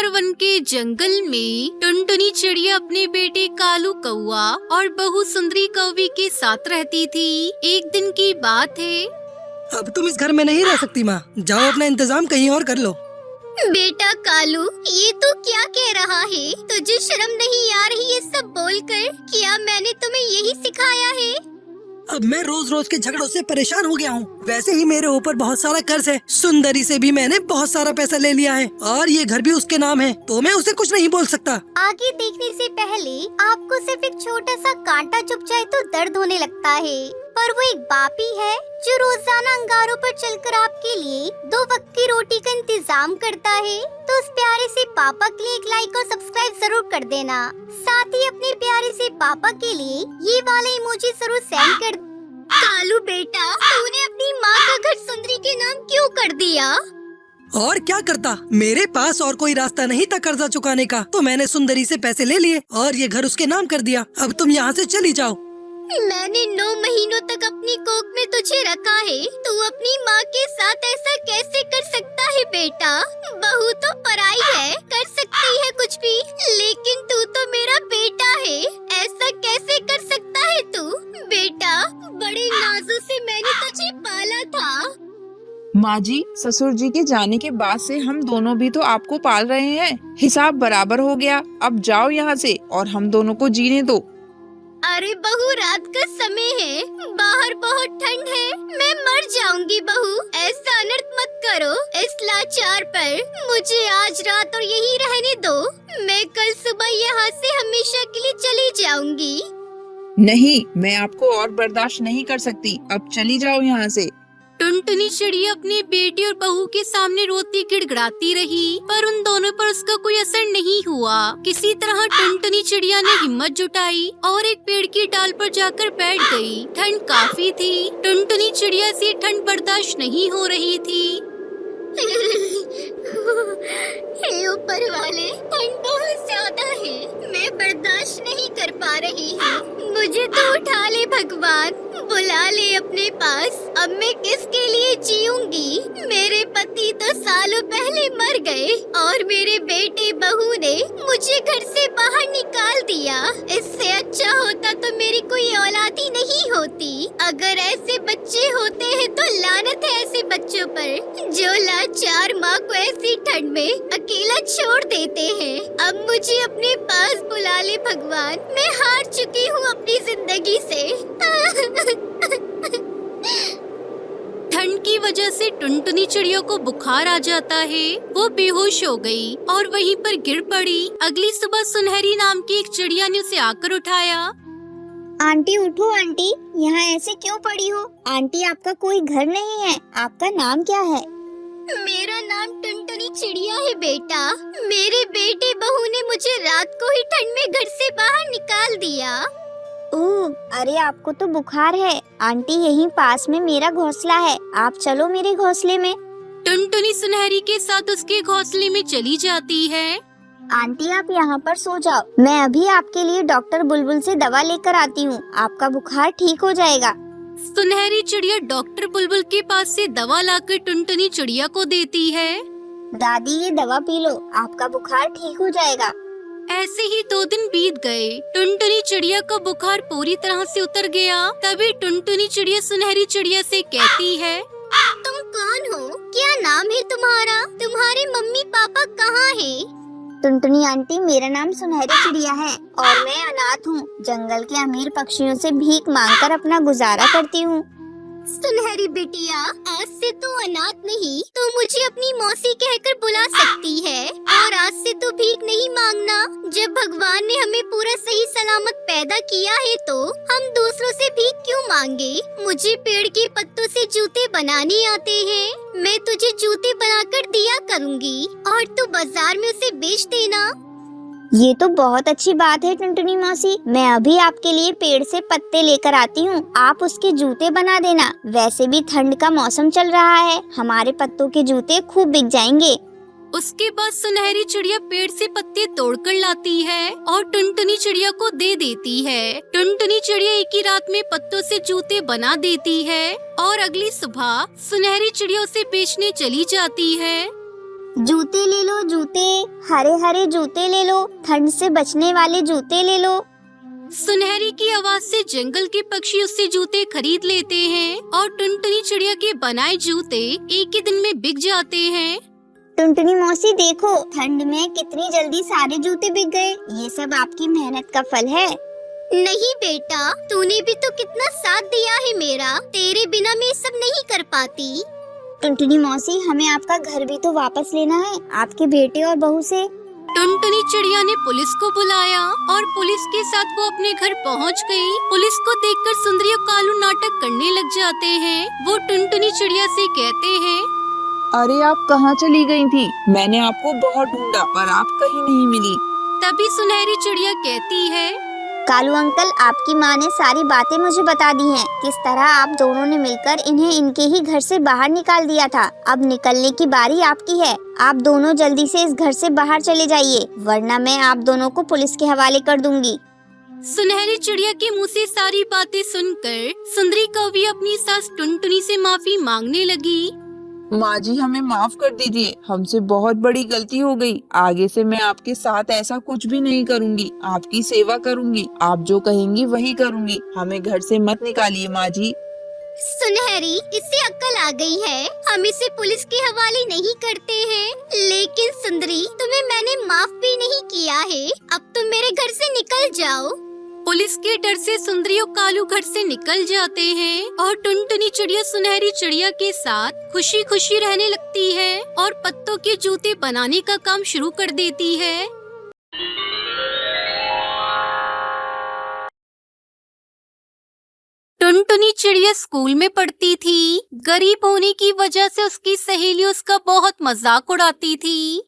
सुंदर वन के जंगल में टुनटुनी चिड़िया अपने बेटे कालू कौआ और बहू सुंदरी कौवी के साथ रहती थी। एक दिन की बात है। अब तुम इस घर में नहीं रह सकती माँ, जाओ अपना इंतजाम कहीं और कर लो। बेटा कालू, ये तो क्या कह रहा है? तुझे शर्म नहीं आ रही ये सब बोलकर? क्या मैंने तुम्हें यही सिखाया है? अब मैं रोज रोज के झगड़ों से परेशान हो गया हूँ। वैसे ही मेरे ऊपर बहुत सारा कर्ज है। सुंदरी से भी मैंने बहुत सारा पैसा ले लिया है और ये घर भी उसके नाम है, तो मैं उसे कुछ नहीं बोल सकता। आगे देखने से पहले आपको सिर्फ एक छोटा सा कांटा चुभ जाए तो दर्द होने लगता है, पर वो एक बाप ही है जो रोजाना अंगारों पर चलकर आपके लिए 2 वक्त की रोटी का इंतजाम करता है। तो उस प्यारे से पापा के लिए एक लाइक और सब्सक्राइब जरूर कर देना। साथ ही अपने प्यारे से पापा के लिए ये वाला इमोजी जरूर सेंड कर। कालू बेटा, तूने अपनी माँ का घर सुंदरी के नाम क्यों कर दिया? और क्या करता, मेरे पास और कोई रास्ता नहीं था कर्जा चुकाने का, तो मैंने सुंदरी से पैसे ले लिए और ये घर उसके नाम कर दिया। अब तुम यहाँ से चली जाओ। मैंने 9 महीनों तक अपनी कोख में तुझे रखा है, तू अपनी माँ के साथ ऐसा कैसे कर सकता है बेटा? बहू तो पराई है, कर सकती है कुछ भी, लेकिन तू तो मेरा बेटा है, ऐसा कैसे कर सकता है तू? बेटा, बड़े नाजों से मैंने तुझे पाला था। माँ जी, ससुर जी के जाने के बाद से हम दोनों भी तो आपको पाल रहे हैं। हिसाब बराबर हो गया। अब जाओ यहाँ से और हम दोनों को जीने दो। अरे बहू, रात का समय है, बाहर बहुत ठंड है, मैं मर जाऊंगी बहू। ऐसा अनर्थ मत करो इस लाचार पर। मुझे आज रात और यही रहने दो। मैं कल सुबह यहाँ से हमेशा के लिए चली जाऊंगी। नहीं, मैं आपको और बर्दाश्त नहीं कर सकती। अब चली जाओ यहाँ से। टुनटुनी चिड़िया अपने बेटे और बहू के सामने रोती गिड़गिड़ाती रही, पर उन दोनों पर उसका कोई असर नहीं हुआ। किसी तरह टुनटुनी चिड़िया ने हिम्मत जुटाई और एक पेड़ की डाल पर जाकर बैठ गई। ठंड काफी थी, टुनटुनी चिड़िया से ठंड बर्दाश्त नहीं हो रही थी। हे ऊपर वाले, ठंड बहुत ज्यादा है, मैं बर्दाश्त नहीं कर पा रही हूँ। मुझे तो उठा ले भगवान, बुला ले अपने पास। अब मैं किसके लिए जीऊंगी? मेरे पति तो सालों पहले मर गए और मेरे बेटे बहू ने मुझे घर से बाहर निकाल दिया। इससे अच्छा होता तो मेरी कोई औलाद ही नहीं होती। अगर ऐसे बच्चे होते हैं तो लानत है ऐसे बच्चों पर जो लाचार माँ को ऐसी ठंड में अकेला छोड़ देते हैं। अब मुझे अपने पास बुला ले भगवान, मैं हार चुकी हूँ अपनी जिंदगी से। ठंड की वजह से टुनटुनी चिड़िया को बुखार आ जाता है। वो बेहोश हो गई और वहीं पर गिर पड़ी। अगली सुबह सुनहरी नाम की एक चिड़िया ने उसे आकर उठाया। आंटी उठो आंटी, यहाँ ऐसे क्यों पड़ी हो? आंटी, आपका कोई घर नहीं है, आपका नाम क्या है? मेरा नाम टुनटुनी चिड़िया है बेटा। मेरे बेटे बहू ने मुझे रात को ही ठंड में घर से बाहर निकाल दिया। ओह, अरे आपको तो बुखार है। आंटी, यहीं पास में मेरा घोंसला है, आप चलो मेरे घोंसले में। टुनटुनी सुनहरी के साथ उसके घोंसले में चली जाती है। आंटी, आप यहाँ पर सो जाओ, मैं अभी आपके लिए डॉक्टर बुलबुल से दवा लेकर आती हूँ, आपका बुखार ठीक हो जाएगा। सुनहरी चिड़िया डॉक्टर बुलबुल के पास से दवा लाकर टुनटुनी चिड़िया को देती है। दादी, ये दवा पी लो, आपका बुखार ठीक हो जाएगा। ऐसे ही 2 दिन बीत गए। टुनटुनी चिड़िया का बुखार पूरी तरह से उतर गया। तभी टुनटुनी चिड़िया सुनहरी चिड़िया से कहती है, तुम कौन हो? क्या नाम है तुम्हारा? तुम्हारे मम्मी पापा कहाँ हैं? टुनटुनी आंटी, मेरा नाम सुनहरी चिड़िया है और मैं अनाथ हूँ। जंगल के अमीर पक्षियों से भीख मांगकर अपना गुजारा करती हूँ। सुनहरी बिटिया, आज से तू अनाथ नहीं, तू मुझे अपनी मौसी कहकर बुला सकती है और आज से तू भीख नहीं मांगना। जब भगवान ने हमें पूरा सही सलामत पैदा किया है तो हम दूसरों से भीख क्यों मांगे? मुझे पेड़ के पत्तों से जूते बनाने आते हैं, मैं तुझे जूते बनाकर दिया करूँगी और तू बाजार में उसे बेच देना। ये तो बहुत अच्छी बात है टुनटुनी मौसी, मैं अभी आपके लिए पेड़ से पत्ते लेकर आती हूँ, आप उसके जूते बना देना। वैसे भी ठंड का मौसम चल रहा है, हमारे पत्तों के जूते खूब बिक जाएंगे। उसके बाद सुनहरी चिड़िया पेड़ से पत्ते तोड़कर लाती है और टुनटुनी चिड़िया को दे देती है। टुनटुनी चिड़िया एक ही रात में पत्तों से जूते बना देती है और अगली सुबह सुनहरी चिड़िया उसे बेचने चली जाती है। जूते ले लो, जूते, हरे हरे जूते ले लो, ठंड से बचने वाले जूते ले लो। सुनहरी की आवाज से जंगल के पक्षी उससे जूते खरीद लेते हैं और टुनटुनी चिड़िया के बनाए जूते एक ही दिन में बिक जाते हैं। टुनटुनी मौसी देखो, ठंड में कितनी जल्दी सारे जूते बिक गए। ये सब आपकी मेहनत का फल है। नहीं बेटा, तूने भी तो कितना साथ दिया है मेरा, तेरे बिना मैं सब नहीं कर पाती। टुनटुनी मौसी, हमें आपका घर भी तो वापस लेना है, आपके बेटे और बहू से। टुनटुनी चिड़िया ने पुलिस को बुलाया और पुलिस के साथ वो अपने घर पहुंच गई। पुलिस को देखकर सुंदरी और कालू नाटक करने लग जाते हैं। वो टुनटुनी चिड़िया से कहते हैं, अरे आप कहाँ चली गई थी? मैंने आपको बहुत ढूंढा पर आप कहीं नहीं मिली। तभी सुनहरी चिड़िया कहती है, कालू अंकल, आपकी माँ ने सारी बातें मुझे बता दी हैं। किस तरह आप दोनों ने मिलकर इन्हें इनके ही घर से बाहर निकाल दिया था। अब निकलने की बारी आपकी है। आप दोनों जल्दी से इस घर से बाहर चले जाइए, वरना मैं आप दोनों को पुलिस के हवाले कर दूंगी। सुनहरी चिड़िया के मुंह से सारी बातें सुनकर सुंदरी कौवी अपनी सास टुनटुनी से माफी मांगने लगी। माँ जी, हमें माफ कर दीजिए, हमसे बहुत बड़ी गलती हो गई। आगे से मैं आपके साथ ऐसा कुछ भी नहीं करूँगी, आपकी सेवा करूँगी, आप जो कहेंगी वही करूँगी। हमें घर से मत निकालिए माँ जी। सुनहरी, इससे अक्ल आ गई है, हम इसे पुलिस के हवाले नहीं करते हैं। लेकिन सुंदरी, तुम्हें मैंने माफ भी नहीं किया है, अब तुम मेरे घर से निकल जाओ। पुलिस के डर से सुंदरी और कालू घर से निकल जाते हैं और टुनटुनी चिड़िया सुनहरी चिड़िया के साथ खुशी खुशी रहने लगती है और पत्तों के जूते बनाने का काम शुरू कर देती है। टुनटुनी चिड़िया स्कूल में पढ़ती थी। गरीब होने की वजह से उसकी सहेली उसका बहुत मजाक उड़ाती थी।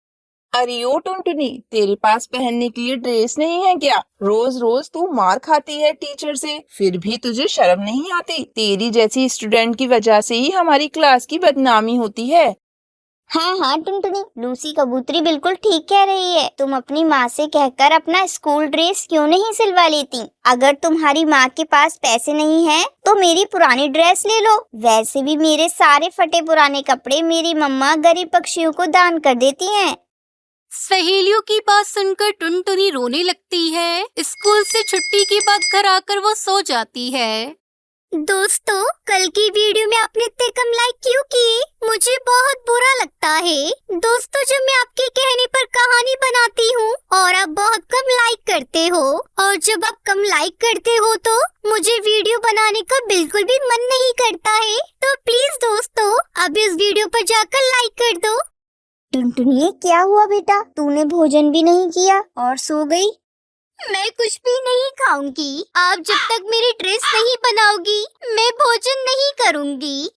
अरे ओ टुनटुनी, तेरे पास पहनने के लिए ड्रेस नहीं है क्या? रोज रोज तू मार खाती है टीचर से, फिर भी तुझे शर्म नहीं आती? तेरी जैसी स्टूडेंट की वजह से ही हमारी क्लास की बदनामी होती है। हाँ हाँ टुनटुनी, लूसी कबूतरी बिल्कुल ठीक कह रही है। तुम अपनी माँ से कहकर अपना स्कूल ड्रेस क्यों नहीं सिलवा लेती? अगर तुम्हारी माँ के पास पैसे नहीं हैं, तो मेरी पुरानी ड्रेस ले लो। वैसे भी मेरे सारे फटे पुराने कपड़े मेरी मम्मा गरीब पक्षियों को दान कर देती हैं। सहेलियों की बात सुनकर टुनटुनी रोने लगती है। स्कूल से छुट्टी के बाद घर आकर वो सो जाती है। दोस्तों, कल की वीडियो में आपने इतने कम लाइक क्यों किए? मुझे बहुत बुरा लगता है। दोस्तों, जब मैं आपके कहने पर कहानी बनाती हूँ और आप बहुत कम लाइक करते हो, और जब आप कम लाइक करते हो तो मुझे वीडियो बनाने का बिल्कुल भी मन नहीं करता है। तो प्लीज दोस्तों, अब इस वीडियो पर जाकर लाइक कर दो। टुनटुनी, क्या हुआ बेटा? तूने भोजन भी नहीं किया और सो गई? मैं कुछ भी नहीं खाऊंगी। आप जब तक मेरी ड्रेस नहीं बनाओगी, मैं भोजन नहीं करूंगी।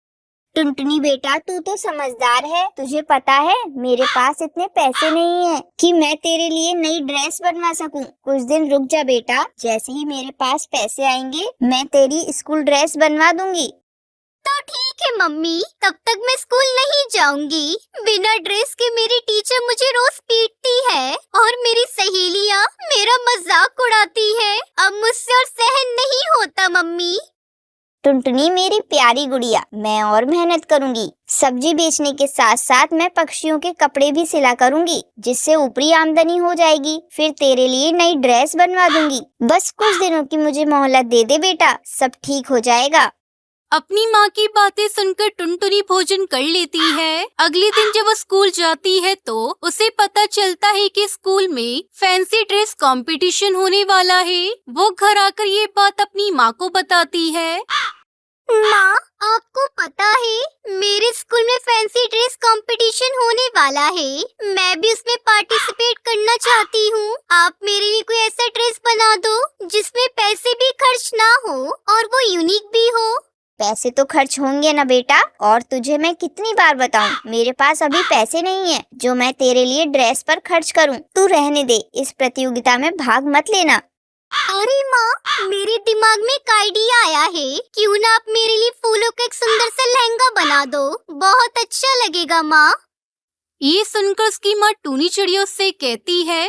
टुनटुनी बेटा, तू तो समझदार है। तुझे पता है मेरे पास इतने पैसे नहीं है कि मैं तेरे लिए नई ड्रेस बनवा सकूं। कुछ दिन रुक जा बेटा, जैसे ही मेरे पास पैसे आएंगे मैं तेरी स्कूल ड्रेस बनवा दूंगी। तो ठीक है मम्मी, तब तक मैं स्कूल नहीं जाऊंगी। बिना ड्रेस के मेरी टीचर मुझे रोज पीटती है और मेरी सहेलियाँ मेरा मजाक उड़ाती है। अब मुझसे और सहन नहीं होता मम्मी। टुनटुनी मेरी प्यारी गुड़िया, मैं और मेहनत करूंगी। सब्जी बेचने के साथ साथ मैं पक्षियों के कपड़े भी सिला करूंगी, जिससे ऊपरी आमदनी हो जाएगी। फिर तेरे लिए नई ड्रेस बनवा दूंगी। बस कुछ दिनों की मुझे मोहलत दे दे बेटा, सब ठीक हो जाएगा। अपनी माँ की बातें सुनकर टुनटुनी भोजन कर लेती है। अगले दिन जब वो स्कूल जाती है तो उसे पता चलता है कि स्कूल में फैंसी ड्रेस कंपटीशन होने वाला है। वो घर आकर ये बात अपनी माँ को बताती है। माँ, आपको पता है मेरे स्कूल में फैंसी ड्रेस कंपटीशन होने वाला है। मैं भी उसमें पार्टिसिपेट करना चाहती हूँ। आप मेरे लिए कोई ऐसा ड्रेस बना दो जिसमें पैसे भी खर्च ना हो और वो यूनिक भी हो। पैसे तो खर्च होंगे ना बेटा, और तुझे मैं कितनी बार बताऊं, मेरे पास अभी पैसे नहीं है जो मैं तेरे लिए ड्रेस पर खर्च करूं। तू रहने दे, इस प्रतियोगिता में भाग मत लेना। अरे माँ, मेरे दिमाग में एक आइडिया आया है। क्यों ना आप मेरे लिए फूलों का एक सुंदर सा लहंगा बना दो, बहुत अच्छा लगेगा माँ। ये सुनकर उसकी माँ टूनी चिड़िया उससे कहती है,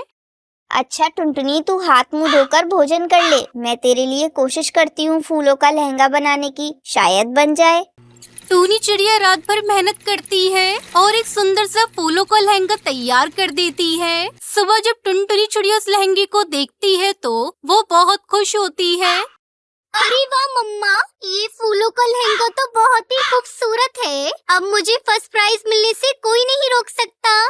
अच्छा टुनटुनी, तू हाथ मुंह धोकर भोजन कर ले। मैं तेरे लिए कोशिश करती हूँ फूलों का लहंगा बनाने की, शायद बन जाए। टूनी चिड़िया रात भर मेहनत करती है और एक सुंदर सा फूलों का लहंगा तैयार कर देती है। सुबह जब टुनटुनी चिड़िया उस लहंगे को देखती है तो वो बहुत खुश होती है। अरे वाह मम्मा, ये फूलों का लहंगा तो बहुत ही खूबसूरत है। अब मुझे फर्स्ट प्राइज मिलने से कोई नहीं रोक सकता।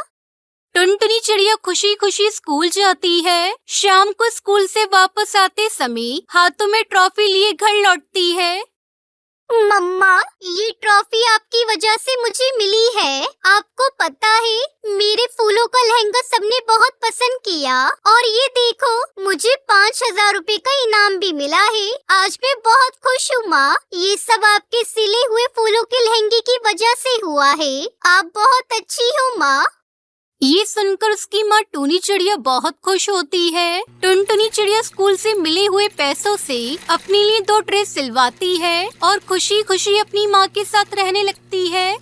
टुनटुनी चिड़िया खुशी खुशी स्कूल जाती है। शाम को स्कूल से वापस आते समय हाथों में ट्रॉफी लिए घर लौटती है। मम्मा, ये ट्रॉफी आपकी वजह से मुझे मिली है। आपको पता है, मेरे फूलों का लहंगा सबने बहुत पसंद किया और ये देखो, मुझे 5000 रुपए का इनाम भी मिला है। आज मैं बहुत खुश हूँ माँ। ये सब आपके सिले हुए फूलों के लहंगे की वजह से हुआ है। आप बहुत अच्छी हो माँ। ये सुनकर उसकी माँ टूनी चिड़िया बहुत खुश होती है। टुनटुनी चिड़िया स्कूल से मिले हुए पैसों से अपने लिए 2 ड्रेस सिलवाती है और खुशी खुशी अपनी माँ के साथ रहने लगती है।